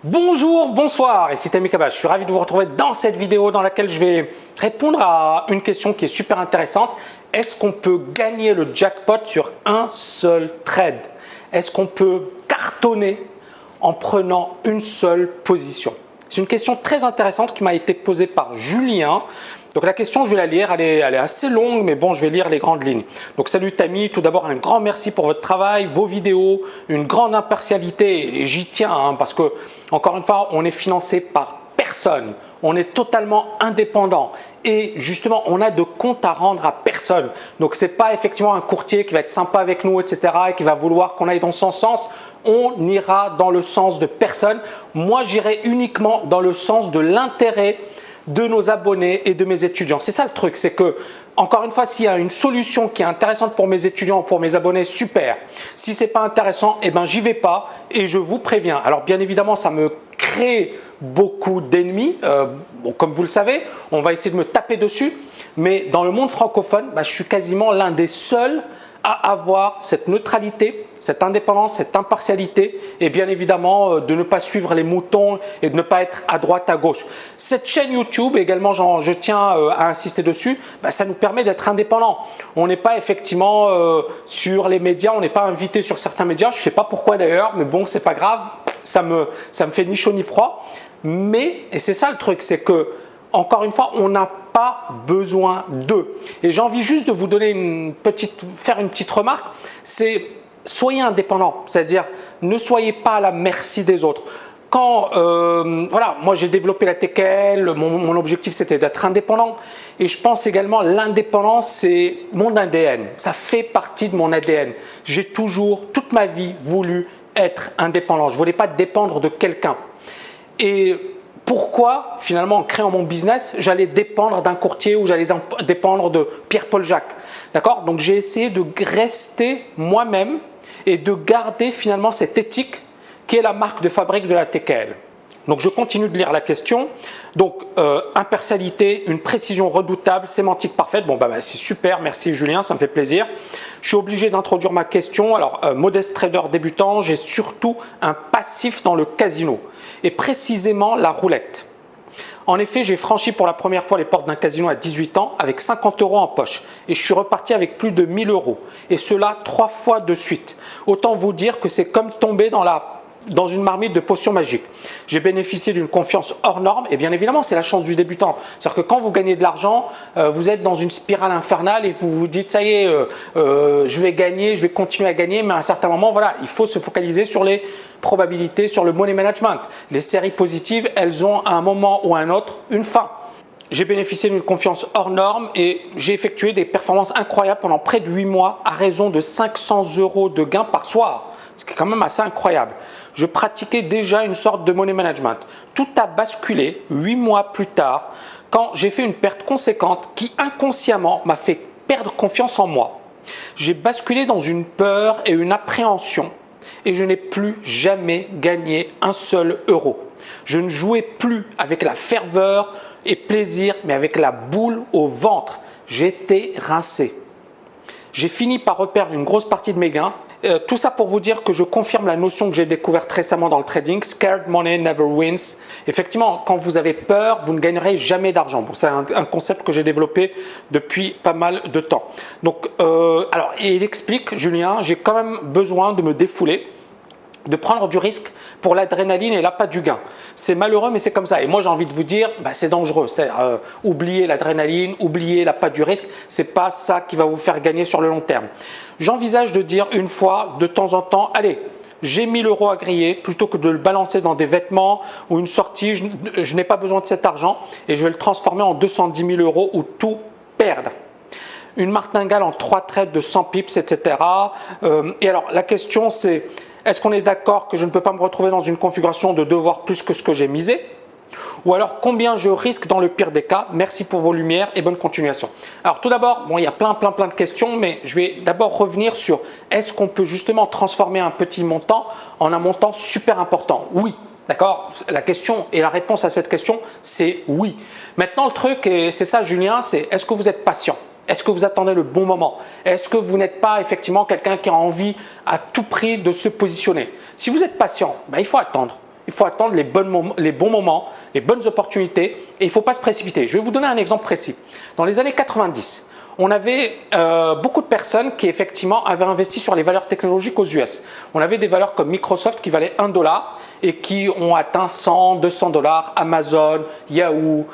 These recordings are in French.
Bonjour, bonsoir, ici Tammy Kaba. Je suis ravi de vous retrouver dans cette vidéo dans laquelle je vais répondre à une question qui est super intéressante. Est-ce qu'on peut gagner le jackpot sur un seul trade? Est-ce qu'on peut cartonner en prenant une seule position? C'est une question très intéressante qui m'a été posée par Julien. Donc la question, je vais la lire, elle est assez longue, mais bon, je vais lire les grandes lignes. Donc salut Tammy, tout d'abord un grand merci pour votre travail, vos vidéos, une grande impartialité, et j'y tiens parce que, encore une fois, on est financé par personne, on est totalement indépendant et justement, on a de compte à rendre à personne. Donc ce n'est pas effectivement un courtier qui va être sympa avec nous, etc. et qui va vouloir qu'on aille dans son sens. On ira dans le sens de personne. Moi, j'irai uniquement dans le sens de l'intérêt de nos abonnés et de mes étudiants. C'est ça le truc, c'est que, encore une fois, s'il y a une solution qui est intéressante pour mes étudiants, pour mes abonnés, super. Si ce n'est pas intéressant, eh ben, j'y vais pas et je vous préviens. Alors, bien évidemment, ça me crée beaucoup d'ennemis. Bon, comme vous le savez, on va essayer de me taper dessus. Mais dans le monde francophone, je suis quasiment l'un des seuls à avoir cette neutralité, cette indépendance, cette impartialité et bien évidemment de ne pas suivre les moutons et de ne pas être à droite, à gauche. Cette chaîne YouTube également, je tiens à insister dessus, ça nous permet d'être indépendants. On n'est pas effectivement sur les médias, on n'est pas invité sur certains médias, je ne sais pas pourquoi d'ailleurs, mais bon, c'est pas grave, ça me fait ni chaud ni froid. Mais, et c'est ça le truc, c'est que encore une fois, on n'a pas besoin d'eux. Et j'ai envie juste de vous donner faire une petite remarque, c'est soyez indépendants, c'est-à-dire ne soyez pas à la merci des autres. Quand, voilà, moi j'ai développé la TKL, mon objectif c'était d'être indépendant et je pense également l'indépendance c'est mon ADN, ça fait partie de mon ADN. J'ai toujours, toute ma vie, voulu être indépendant, je ne voulais pas dépendre de quelqu'un. Et pourquoi, finalement, en créant mon business, j'allais dépendre d'un courtier ou j'allais dépendre de Pierre-Paul Jacques. D'accord? Donc, j'ai essayé de rester moi-même et de garder finalement cette éthique qui est la marque de fabrique de la TKL. Donc, je continue de lire la question. Donc, impartialité, une précision redoutable, sémantique parfaite. Bon, c'est super, merci Julien, ça me fait plaisir. Je suis obligé d'introduire ma question. Alors, modeste trader débutant, j'ai surtout un passif dans le casino et précisément la roulette. En effet, j'ai franchi pour la première fois les portes d'un casino à 18 ans avec 50 € en poche et je suis reparti avec plus de 1000 € et cela 3 fois de suite. Autant vous dire que c'est comme tomber dans une marmite de potions magiques. J'ai bénéficié d'une confiance hors norme et bien évidemment, c'est la chance du débutant. C'est-à-dire que quand vous gagnez de l'argent, vous êtes dans une spirale infernale et vous vous dites « ça y est, je vais gagner, je vais continuer à gagner », mais à un certain moment, voilà, il faut se focaliser sur les probabilités, sur le money management. Les séries positives, elles ont à un moment ou à un autre une fin. J'ai bénéficié d'une confiance hors norme et j'ai effectué des performances incroyables pendant près de 8 mois à raison de 500 € de gains par soir. Ce qui est quand même assez incroyable. Je pratiquais déjà une sorte de money management. Tout a basculé 8 mois plus tard quand j'ai fait une perte conséquente qui inconsciemment m'a fait perdre confiance en moi. J'ai basculé dans une peur et une appréhension et je n'ai plus jamais gagné un seul euro. Je ne jouais plus avec la ferveur et plaisir mais avec la boule au ventre. J'étais rincé. J'ai fini par reperdre une grosse partie de mes gains. Tout ça pour vous dire que je confirme la notion que j'ai découverte récemment dans le trading, scared money never wins. Effectivement, quand vous avez peur, vous ne gagnerez jamais d'argent. Bon, c'est un concept que j'ai développé depuis pas mal de temps. Donc, alors, il explique, Julien, j'ai quand même besoin de me défouler, de prendre du risque pour l'adrénaline et l'appât du gain. C'est malheureux, mais c'est comme ça. Et moi, j'ai envie de vous dire, c'est dangereux. C'est-à-dire, oubliez l'adrénaline, oubliez l'appât du risque. Ce n'est pas ça qui va vous faire gagner sur le long terme. J'envisage de dire une fois, de temps en temps, allez, j'ai 1000 € à griller, plutôt que de le balancer dans des vêtements ou une sortie, je n'ai pas besoin de cet argent et je vais le transformer en 210 000 € ou tout perdre. Une martingale en 3 trades de 100 pips, etc. Et alors, la question c'est, est-ce qu'on est d'accord que je ne peux pas me retrouver dans une configuration de devoir plus que ce que j'ai misé? Ou alors combien je risque dans le pire des cas? Merci pour vos lumières et bonne continuation. Alors tout d'abord, bon, il y a plein de questions, mais je vais d'abord revenir sur est-ce qu'on peut justement transformer un petit montant en un montant super important? Oui. D'accord? La question et la réponse à cette question, c'est oui. Maintenant, le truc, et c'est ça Julien, c'est est-ce que vous êtes patient? Est-ce que vous attendez le bon moment? Est-ce que vous n'êtes pas effectivement quelqu'un qui a envie à tout prix de se positionner? Si vous êtes patient, il faut attendre. il faut attendre les bons moments, les bonnes opportunités et il ne faut pas se précipiter. Je vais vous donner un exemple précis. Dans les années 90, on avait beaucoup de personnes qui effectivement avaient investi sur les valeurs technologiques aux US. On avait des valeurs comme Microsoft qui valaient 1 dollar et qui ont atteint 100, 200 dollars, Amazon, Yahoo,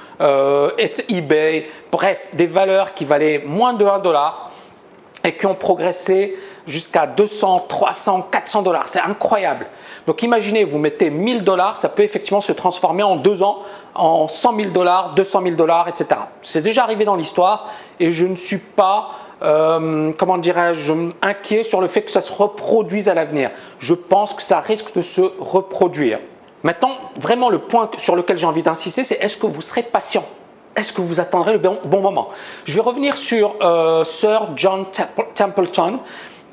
eBay, bref, des valeurs qui valaient moins de 1 dollar et qui ont progressé jusqu'à 200, 300, 400 dollars. C'est incroyable. Donc imaginez, vous mettez 1000 dollars, ça peut effectivement se transformer en 2 ans en 100 000 dollars, 200 000 dollars, etc. C'est déjà arrivé dans l'histoire et je ne suis pas, comment dirais-je, inquiet sur le fait que ça se reproduise à l'avenir. Je pense que ça risque de se reproduire. Maintenant, vraiment le point sur lequel j'ai envie d'insister, c'est est-ce que vous serez patient ? Est-ce que vous attendrez le bon moment? Je vais revenir sur Sir John Templeton,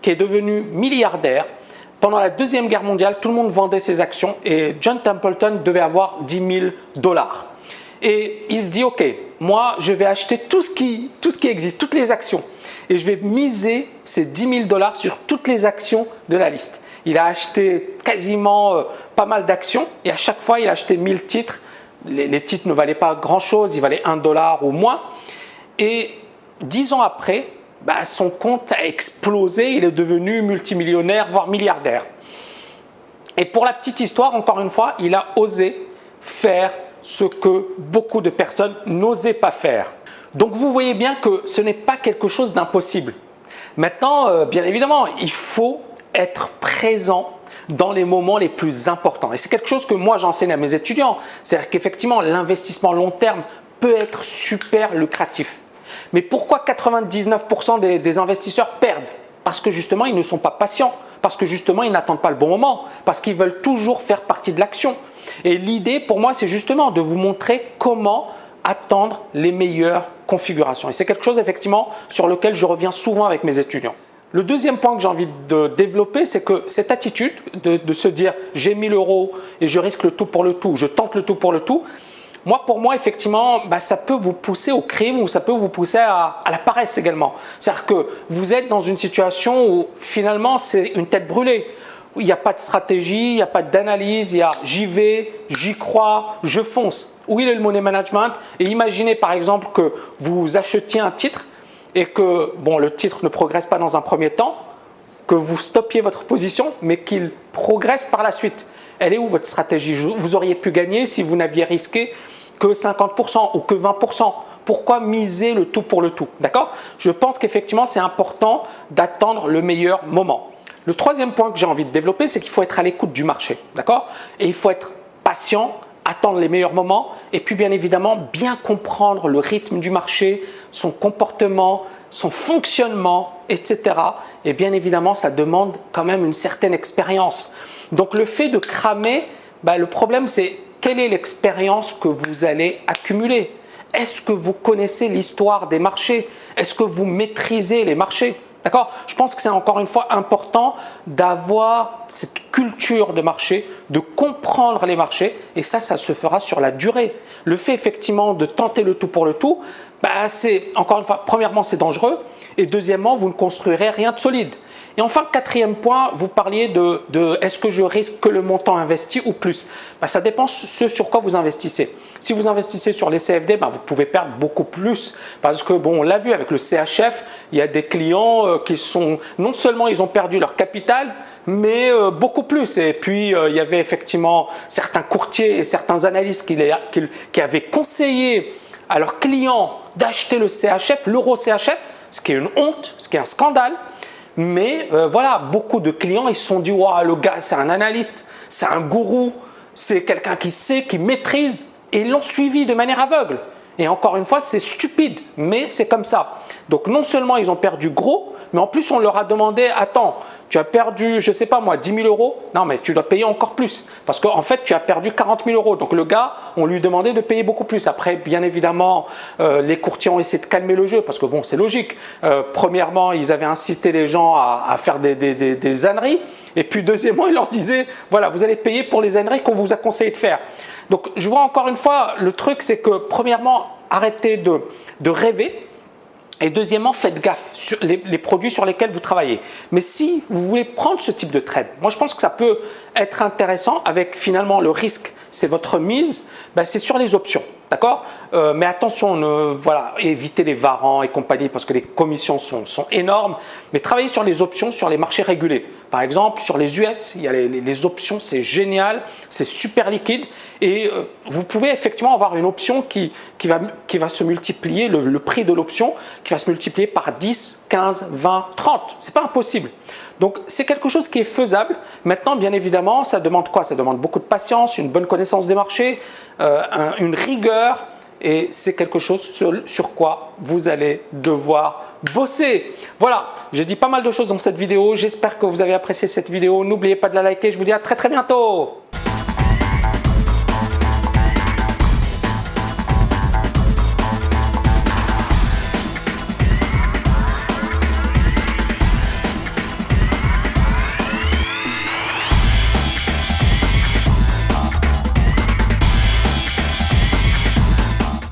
qui est devenu milliardaire. Pendant la Deuxième Guerre mondiale, tout le monde vendait ses actions et John Templeton devait avoir 10 000 dollars. Et il se dit, ok, moi je vais acheter tout ce qui existe, toutes les actions. Et je vais miser ces 10 000 dollars sur toutes les actions de la liste. Il a acheté quasiment pas mal d'actions et à chaque fois il a acheté 1000 titres. Les titres ne valaient pas grand-chose, ils valaient 1 dollar ou moins. Et 10 ans après, son compte a explosé, il est devenu multimillionnaire, voire milliardaire. Et pour la petite histoire, encore une fois, il a osé faire ce que beaucoup de personnes n'osaient pas faire. Donc vous voyez bien que ce n'est pas quelque chose d'impossible. Maintenant, bien évidemment, il faut être présent dans les moments les plus importants. Et c'est quelque chose que moi j'enseigne à mes étudiants. C'est-à-dire qu'effectivement, l'investissement long terme peut être super lucratif. Mais pourquoi 99% des investisseurs perdent? Parce que justement, ils ne sont pas patients. Parce que justement, ils n'attendent pas le bon moment. Parce qu'ils veulent toujours faire partie de l'action. Et l'idée pour moi, c'est justement de vous montrer comment attendre les meilleures configurations. Et c'est quelque chose effectivement sur lequel je reviens souvent avec mes étudiants. Le deuxième point que j'ai envie de développer, c'est que cette attitude de se dire j'ai 1000 euros et je risque le tout pour le tout, je tente le tout pour le tout, pour moi, effectivement, ça peut vous pousser au crime ou ça peut vous pousser à la paresse également. C'est-à-dire que vous êtes dans une situation où finalement c'est une tête brûlée. Il n'y a pas de stratégie, il n'y a pas d'analyse, il y a j'y vais, j'y crois, je fonce. Où il est le money management? Et imaginez par exemple que vous achetiez un titre et que le titre ne progresse pas dans un premier temps, que vous stoppiez votre position mais qu'il progresse par la suite. Elle est où votre stratégie? Vous auriez pu gagner si vous n'aviez risqué que 50% ou que 20%. Pourquoi miser le tout pour le tout? D'accord? Je pense qu'effectivement, c'est important d'attendre le meilleur moment. Le troisième point que j'ai envie de développer, c'est qu'il faut être à l'écoute du marché. D'accord? Et il faut être patient, attendre les meilleurs moments et puis bien évidemment, bien comprendre le rythme du marché, son comportement, son fonctionnement, etc. Et bien évidemment, ça demande quand même une certaine expérience. Donc le fait de cramer, le problème c'est quelle est l'expérience que vous allez accumuler? Est-ce que vous connaissez l'histoire des marchés? Est-ce que vous maîtrisez les marchés? D'accord? Je pense que c'est encore une fois important d'avoir cette culture de marché, de comprendre les marchés et ça se fera sur la durée. Le fait effectivement de tenter le tout pour le tout, c'est encore une fois, premièrement c'est dangereux et deuxièmement vous ne construirez rien de solide. Et enfin, quatrième point, vous parliez de est-ce que je risque que le montant investi ou plus? Ça dépend ce sur quoi vous investissez. Si vous investissez sur les CFD, vous pouvez perdre beaucoup plus parce que on l'a vu avec le CHF, il y a des clients qui sont non seulement ils ont perdu leur capital, mais beaucoup plus. Et puis il y avait effectivement certains courtiers et certains analystes qui avaient conseillé à leurs clients d'acheter le CHF, l'euro CHF, ce qui est une honte, ce qui est un scandale. Mais beaucoup de clients ils se sont dit wow, le gars c'est un analyste, c'est un gourou, c'est quelqu'un qui sait, qui maîtrise et ils l'ont suivi de manière aveugle. Et encore une fois, c'est stupide, mais c'est comme ça. Donc non seulement ils ont perdu gros, mais en plus on leur a demandé attends, tu as perdu, je sais pas moi, 10 000 euros. Non, mais tu dois payer encore plus. Parce qu'en fait, tu as perdu 40 000 euros. Donc le gars, on lui demandait de payer beaucoup plus. Après, bien évidemment, les courtiers ont essayé de calmer le jeu parce que c'est logique. Premièrement, ils avaient incité les gens à faire des âneries. Et puis deuxièmement, ils leur disaient, voilà, vous allez payer pour les âneries qu'on vous a conseillé de faire. Donc je vois encore une fois, le truc, c'est que premièrement, arrêtez de rêver. Et deuxièmement, faites gaffe sur les produits sur lesquels vous travaillez. Mais si vous voulez prendre ce type de trade, moi je pense que ça peut être intéressant avec finalement le risque, c'est votre mise, ben, c'est sur les options. D'accord, mais attention, voilà, évitez les varants et compagnie parce que les commissions sont énormes. Mais travaillez sur les options sur les marchés régulés. Par exemple, sur les US, il y a les options, c'est génial, c'est super liquide. Et vous pouvez effectivement avoir une option qui va se multiplier, le prix de l'option, qui va se multiplier par 10, 15, 20, 30. Ce n'est pas impossible. Donc, c'est quelque chose qui est faisable. Maintenant, bien évidemment, ça demande quoi? Ça demande beaucoup de patience, une bonne connaissance des marchés, une rigueur. Et c'est quelque chose sur quoi vous allez devoir bosser. Voilà, j'ai dit pas mal de choses dans cette vidéo. J'espère que vous avez apprécié cette vidéo. N'oubliez pas de la liker. Je vous dis à très bientôt.